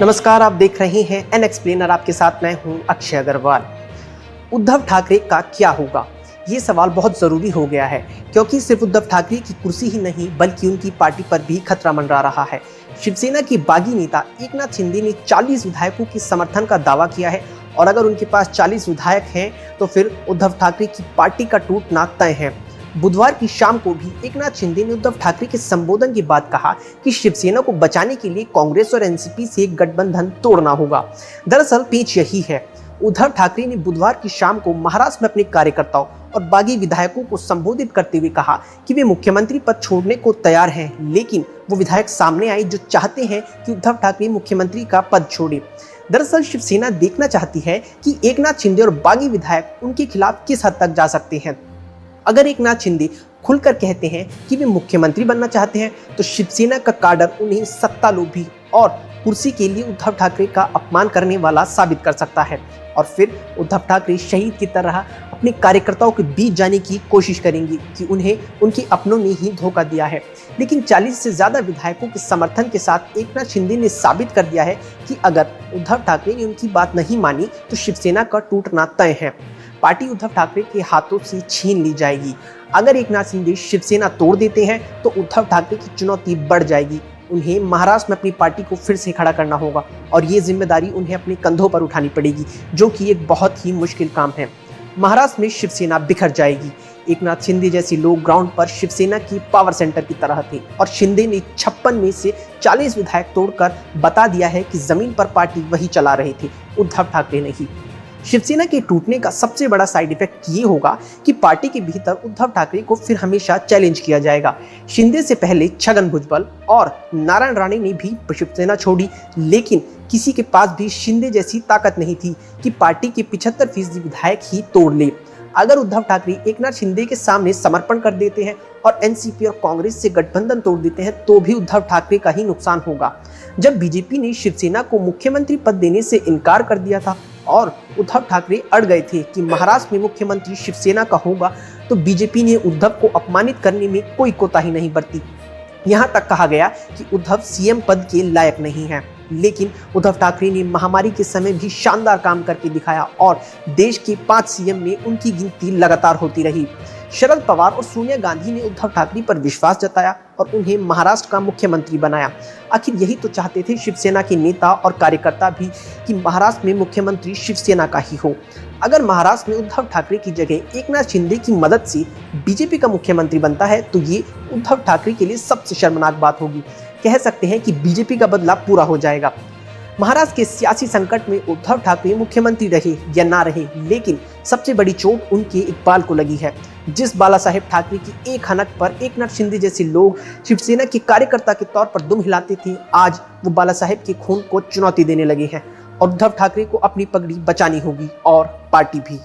नमस्कार, आप देख रहे हैं एन एक्सप्लेनर। आपके साथ मैं हूं अक्षय अग्रवाल। उद्धव ठाकरे का क्या होगा, ये सवाल बहुत ज़रूरी हो गया है, क्योंकि सिर्फ उद्धव ठाकरे की कुर्सी ही नहीं बल्कि उनकी पार्टी पर भी खतरा मंडरा रहा है। शिवसेना के बागी नेता एकनाथ शिंदे ने 40 विधायकों के समर्थन का दावा किया है और अगर उनके पास 40 विधायक हैं तो फिर उद्धव ठाकरे की पार्टी का टूटना तय है। बुधवार की शाम को भी एकनाथ शिंदे ने उद्धव ठाकरे के संबोधन के बाद कहा कि शिवसेना को बचाने के लिए कांग्रेस और एनसीपी से गठबंधन तोड़ना होगा। दरअसल पेच यही है, उद्धव ठाकरे ने बुधवार की शाम को महाराष्ट्र में अपने कार्यकर्ताओं और बागी विधायकों को संबोधित करते हुए कहा कि वे मुख्यमंत्री पद छोड़ने को तैयार हैं, लेकिन वो विधायक सामने आए जो चाहते हैं कि उद्धव ठाकरे मुख्यमंत्री का पद छोड़े। दरअसल शिवसेना देखना चाहती है कि एकनाथ शिंदे और बागी विधायक उनके खिलाफ किस हद तक जा सकते हैं। अगर एकनाथ शिंदे खुलकर कहते हैं कि वे मुख्यमंत्री बनना चाहते हैं तो शिवसेना का काडर उन्हें सत्तालोभी और कुर्सी के लिए उद्धव ठाकरे का अपमान करने वाला साबित कर सकता है और फिर उद्धव ठाकरे शहीद की तरह अपने कार्यकर्ताओं के बीच जाने की कोशिश करेंगे कि उन्हें उनके अपनों ने ही धोखा दिया है। लेकिन 40 से ज़्यादा विधायकों के समर्थन के साथ एकनाथ शिंदे ने साबित कर दिया है कि अगर उद्धव ठाकरे ने उनकी बात नहीं मानी तो शिवसेना का टूटना तय है। पार्टी उद्धव ठाकरे के हाथों से छीन ली जाएगी। अगर एकनाथ शिंदे शिवसेना तोड़ देते हैं तो उद्धव ठाकरे की चुनौती बढ़ जाएगी। उन्हें महाराष्ट्र में अपनी पार्टी को फिर से खड़ा करना होगा और ये जिम्मेदारी उन्हें अपने कंधों पर उठानी पड़ेगी, जो कि एक बहुत ही मुश्किल काम है। महाराष्ट्र में शिवसेना बिखर जाएगी। एकनाथ शिंदे जैसे लोग ग्राउंड पर शिवसेना की पावर सेंटर की तरह थे और शिंदे ने 56 में से 40 विधायक तोड़कर बता दिया है कि जमीन पर पार्टी वही चला रहे थे, उद्धव ठाकरे नहीं। शिवसेना के टूटने का सबसे बड़ा साइड इफेक्ट ये होगा कि पार्टी के भीतर उद्धव ठाकरे को फिर हमेशा चैलेंज किया जाएगा। शिंदे से पहले छगन भुजबल और नारायण राणे ने भी शिवसेना छोड़ी, लेकिन किसी के पास भी शिंदे जैसी ताकत नहीं थी कि पार्टी के 75% विधायक ही तोड़ ले। अगर उद्धव ठाकरे एकनाथ शिंदे के सामने समर्पण कर देते हैं और एनसीपी और कांग्रेस से गठबंधन तोड़ देते हैं तो भी उद्धव ठाकरे का ही नुकसान होगा। जब बीजेपी ने शिवसेना को मुख्यमंत्री पद देने से इनकार कर दिया था और उद्धव ठाकरे अड़ गए थे कि महाराष्ट्र में मुख्यमंत्री शिवसेना का होगा, तो बीजेपी ने उद्धव को अपमानित करने में कोई कोताही नहीं बरती। यहाँ तक कहा गया कि उद्धव सीएम पद के लायक नहीं है, लेकिन उद्धव ठाकरे ने महामारी के समय भी शानदार काम करके दिखाया और देश के 5 सीएम में उनकी गिनती लगातार होती रही। शरद पवार और सोनिया गांधी ने उद्धव ठाकरे पर विश्वास जताया और उन्हें महाराष्ट्र का मुख्यमंत्री बनाया। आखिर यही तो चाहते थे शिवसेना के नेता और कार्यकर्ता भी कि महाराष्ट्र में मुख्यमंत्री शिवसेना का ही हो। अगर महाराष्ट्र में उद्धव ठाकरे की जगह एकनाथ शिंदे की मदद से बीजेपी का मुख्यमंत्री बनता है तो ये उद्धव ठाकरे के लिए सबसे शर्मनाक बात होगी। कह सकते हैं कि बीजेपी का बदला पूरा हो जाएगा। महाराष्ट्र के सियासी संकट में उद्धव ठाकरे मुख्यमंत्री रहे या ना रहे, लेकिन सबसे बड़ी चोट उनके इकबाल को लगी है। जिस बाला साहेब ठाकरे की एक हनक पर एकनाथ शिंदे जैसे लोग शिवसेना के कार्यकर्ता के तौर पर दुम हिलाते थे, आज वो बाला साहेब के खून को चुनौती देने लगे हैं और उद्धव ठाकरे को अपनी पगड़ी बचानी होगी और पार्टी भी।